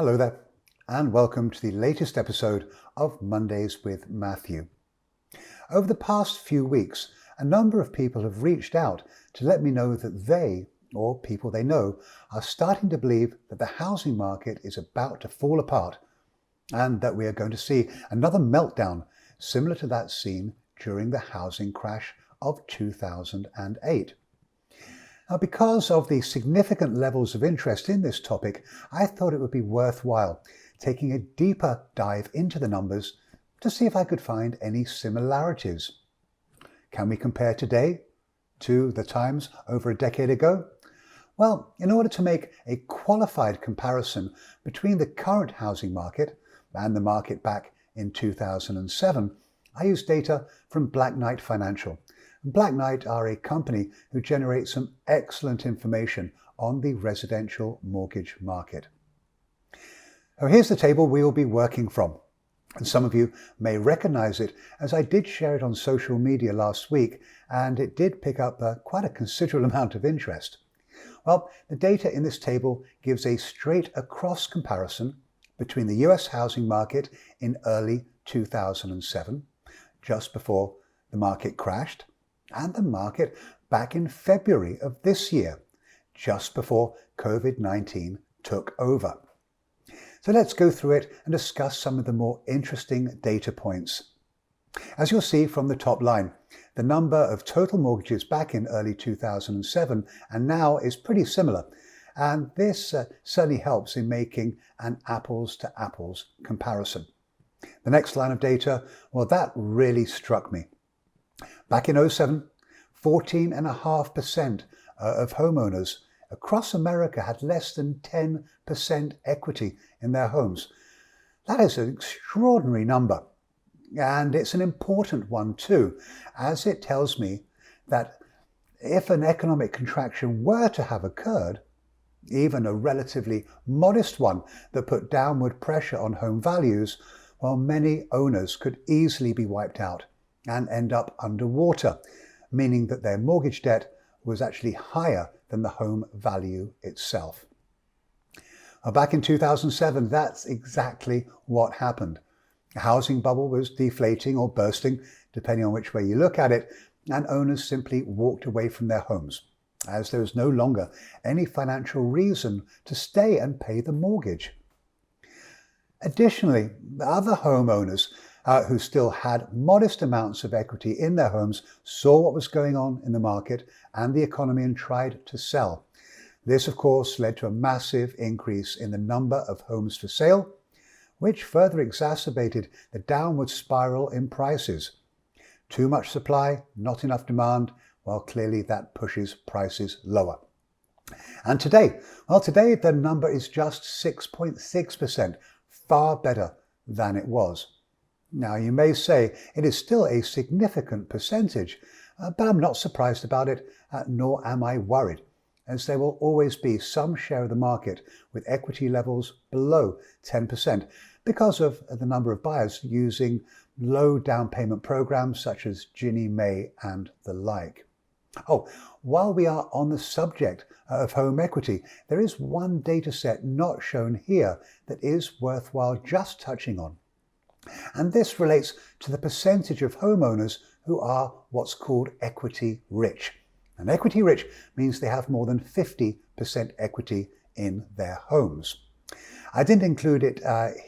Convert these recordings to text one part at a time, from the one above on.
Hello there, and welcome to the latest episode of Mondays with Matthew. Over the past few weeks, a number of people have reached out to let me know that they, or people they know, are starting to believe that the housing market is about to fall apart and that we are going to see another meltdown similar to that seen during the housing crash of 2008. Now, because of the significant levels of interest in this topic, I thought it would be worthwhile taking a deeper dive into the numbers to see if I could find any similarities. Can we compare today to the times over a decade ago? Well, in order to make a qualified comparison between the current housing market and the market back in 2007, I used data from Black Knight Financial. Black Knight are a company who generates some excellent information on the residential mortgage market. Now, here's the table we will be working from, and some of you may recognize it as I did share it on social media last week, and it did pick up quite a considerable amount of interest. Well, the data in this table gives a straight across comparison between the US housing market in early 2007, just before the market crashed, and the market back in February of this year, just before COVID-19 took over. So let's go through it and discuss some of the more interesting data points. As you'll see from the top line, the number of total mortgages back in early 2007 and now is pretty similar, and this certainly helps in making an apples to apples comparison. The next line of data, well, that really struck me. Back in 2007, 14.5% of homeowners across America had less than 10% equity in their homes. That is an extraordinary number, and it's an important one too, as it tells me that if an economic contraction were to have occurred, even a relatively modest one that put downward pressure on home values, while many owners could easily be wiped out and end up underwater, meaning that their mortgage debt was actually higher than the home value itself. Now, back in 2007, that's exactly what happened. The housing bubble was deflating or bursting, depending on which way you look at it, and owners simply walked away from their homes, as there was no longer any financial reason to stay and pay the mortgage. Additionally, the other homeowners who still had modest amounts of equity in their homes saw what was going on in the market and the economy and tried to sell. This, of course, led to a massive increase in the number of homes for sale, which further exacerbated the downward spiral in prices. Too much supply, not enough demand, well, clearly that pushes prices lower. And today the number is just 6.6%, far better than it was. Now, you may say it is still a significant percentage, but I'm not surprised about it, nor am I worried, as there will always be some share of the market with equity levels below 10% because of the number of buyers using low down payment programs such as Ginnie Mae and the like. Oh, while we are on the subject of home equity, there is one data set not shown here that is worthwhile just touching on. And this relates to the percentage of homeowners who are what's called equity rich. And equity rich means they have more than 50% equity in their homes. I didn't include it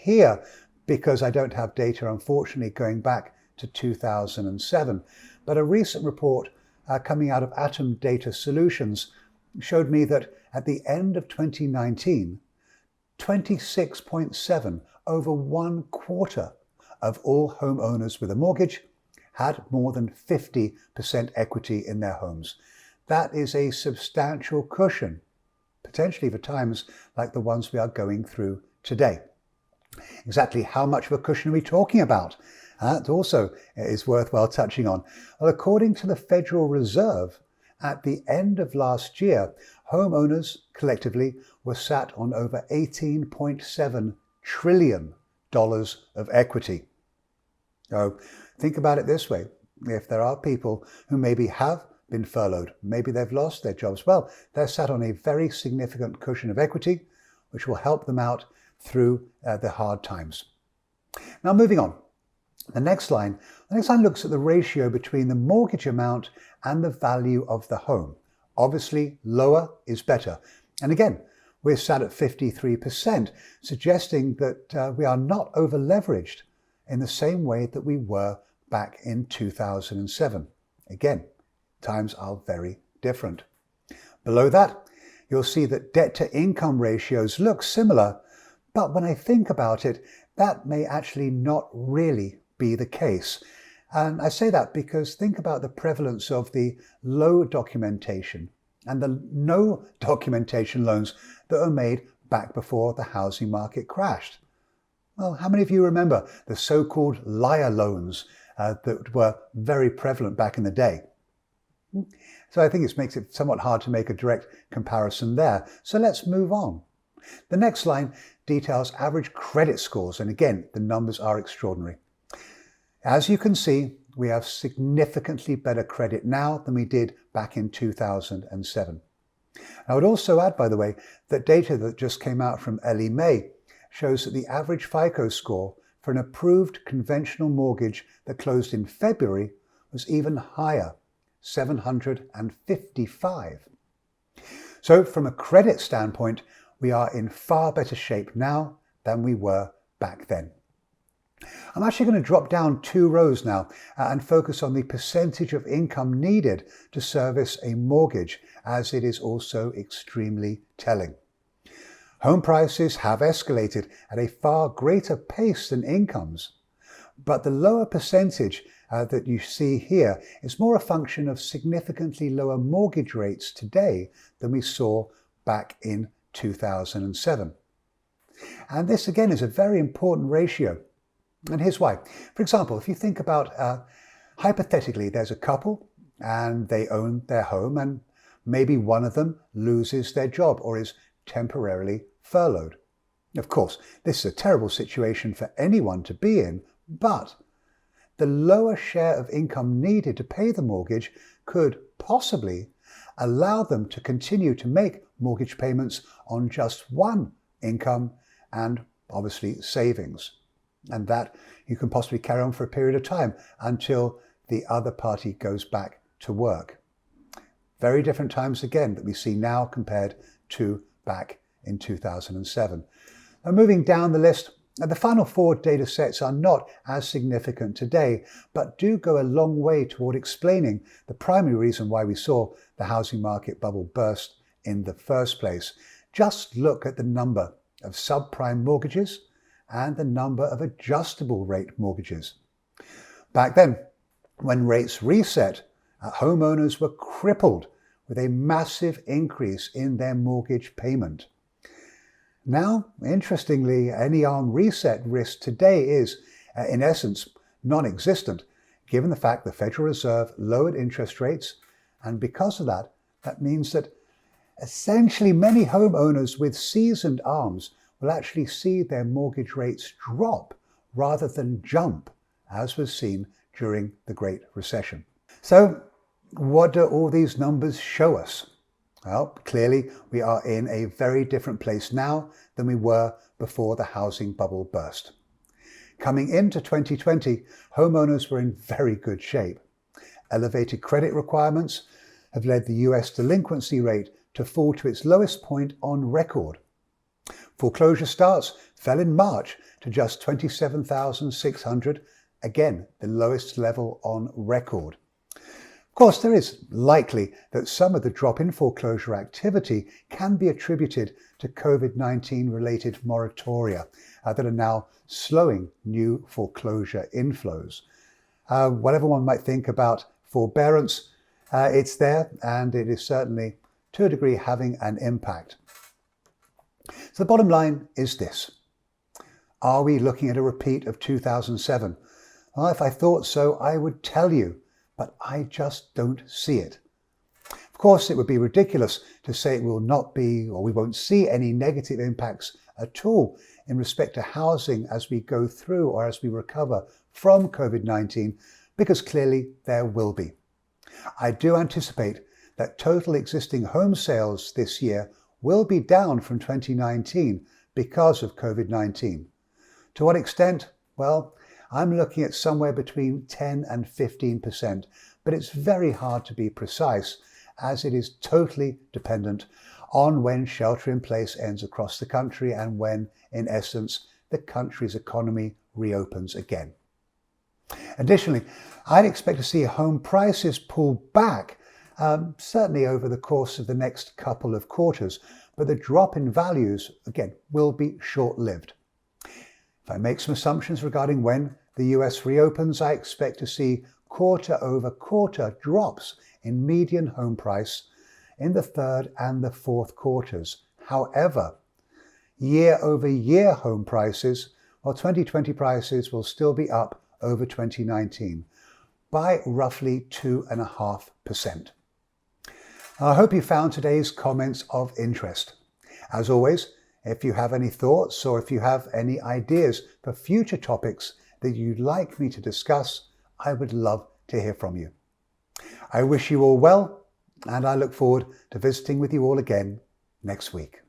here because I don't have data, unfortunately, going back to 2007. But a recent report coming out of Atom Data Solutions showed me that at the end of 2019, 26.7, over 1/4 of all homeowners with a mortgage had more than 50% equity in their homes. That is a substantial cushion, potentially for times like the ones we are going through today. Exactly how much of a cushion are we talking about? That also is worthwhile touching on. Well, according to the Federal Reserve, at the end of last year, homeowners collectively were sat on over $18.7 trillion of equity. So think about it this way. If there are people who maybe have been furloughed, maybe they've lost their jobs, well, they're sat on a very significant cushion of equity, which will help them out through the hard times. Now moving on. The next line looks at the ratio between the mortgage amount and the value of the home. Obviously, lower is better. And again, we're sat at 53%, suggesting that we are not over-leveraged in the same way that we were back in 2007. Again, times are very different. Below that, you'll see that debt-to-income ratios look similar, but when I think about it, that may actually not really be the case. And I say that because think about the prevalence of the low documentation and the no documentation loans that were made back before the housing market crashed. Well, how many of you remember the so-called liar loans that were very prevalent back in the day? So I think it makes it somewhat hard to make a direct comparison there. So let's move on. The next line details average credit scores, and again, the numbers are extraordinary. As you can see, we have significantly better credit now than we did back in 2007. I would also add, by the way, that data that just came out from Ellie Mae shows that the average FICO score for an approved conventional mortgage that closed in February was even higher, 755. So from a credit standpoint, we are in far better shape now than we were back then. I'm actually going to drop down 2 rows now and focus on the percentage of income needed to service a mortgage, as it is also extremely telling. Home prices have escalated at a far greater pace than incomes, but the lower percentage that you see here is more a function of significantly lower mortgage rates today than we saw back in 2007. And this again is a very important ratio. And here's why. For example, if you think about, hypothetically, there's a couple and they own their home and maybe one of them loses their job or is temporarily furloughed. Of course, this is a terrible situation for anyone to be in, but the lower share of income needed to pay the mortgage could possibly allow them to continue to make mortgage payments on just one income and obviously savings. And that you can possibly carry on for a period of time until the other party goes back to work. Very different times again that we see now compared to back in 2007. Now moving down the list, the final 4 data sets are not as significant today, but do go a long way toward explaining the primary reason why we saw the housing market bubble burst in the first place. Just look at the number of subprime mortgages and the number of adjustable rate mortgages. Back then, when rates reset, homeowners were crippled with a massive increase in their mortgage payment. Now, interestingly, any arm reset risk today is, in essence, non-existent, given the fact the Federal Reserve lowered interest rates, and because of that, that means that essentially many homeowners with seasoned arms will actually see their mortgage rates drop rather than jump, as was seen during the Great Recession. So, what do all these numbers show us? Well, clearly we are in a very different place now than we were before the housing bubble burst. Coming into 2020, homeowners were in very good shape. Elevated credit requirements have led the US delinquency rate to fall to its lowest point on record. Foreclosure starts fell in March to just 27,600, again the lowest level on record. Of course, there is likely that some of the drop in foreclosure activity can be attributed to COVID-19 related moratoria that are now slowing new foreclosure inflows. Whatever one might think about forbearance, it's there and it is certainly to a degree having an impact. So the bottom line is this. Are we looking at a repeat of 2007? Well, if I thought so, I would tell you, but I just don't see it. Of course, it would be ridiculous to say it will not be, or we won't see any negative impacts at all in respect to housing as we go through or as we recover from COVID-19, because clearly there will be. I do anticipate that total existing home sales this year will be down from 2019, because of COVID-19. To what extent? Well, I'm looking at somewhere between 10 and 15%, but it's very hard to be precise as it is totally dependent on when shelter in place ends across the country and when, in essence, the country's economy reopens again. Additionally, I'd expect to see home prices pull back, certainly over the course of the next couple of quarters, but the drop in values, again, will be short-lived. If I make some assumptions regarding when the US reopens, I expect to see quarter-over-quarter drops in median home price in the third and the fourth quarters. However, year-over-year home prices, while 2020 prices will still be up over 2019 by roughly 2.5%. I hope you found today's comments of interest. As always, if you have any thoughts or if you have any ideas for future topics that you'd like me to discuss, I would love to hear from you. I wish you all well, and I look forward to visiting with you all again next week.